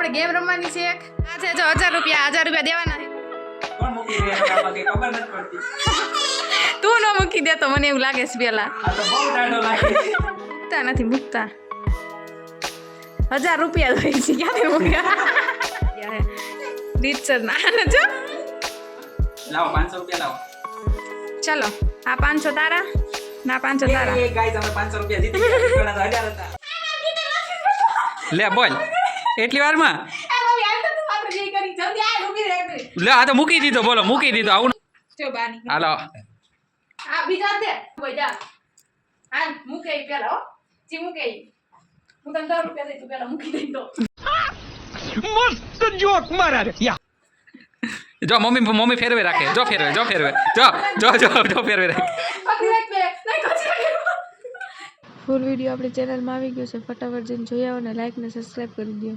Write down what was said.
આપણે ગેમ રમવાની છે એક. આ છે જો 1000 રૂપિયા દેવાના છે. કોણ મૂકી દે આમાં કે ખબર નથી પડતી. તું ન મૂકી દે તો મને એવું લાગે છે પેલા. આ તો બહુ ડાઢો લાગે છે. મૂકતા નથી મૂકતા. 1000 રૂપિયા હોય છે ક્યારે મૂક્યા યાર રીતસર ના જો લાવો 500 રૂપિયા લાવો. ચલો આ 500 તારા ના 500 તારા. એ ગાઈસ અમે 500 રૂપિયા જીતી ગયા. પેલા તો 1000 હતા. લે બોલ એટલી વારમાં લે આ તો મૂકી દીધો. બોલો મૂકી દીધો. આવું હાલો આ બીજા દે બોજા આ મૂકે પેલા હો જી મૂકે હું તને 10 રૂપિયા દઈ તું પેલા મૂકી દઈ તો મસ્ત જોક મારા રે જો મમ્મી ફેરવે રાખે. જો ફેરવે જો ફેરવે જો ફેરવે રાખે. ફૂલ વિડીયો આપણી ચેનલમાં આવી ગયો છે. ફટાફટ જઈને જોઈ આવો ને લાઈક ને સબસ્ક્રાઈબ કરી દો.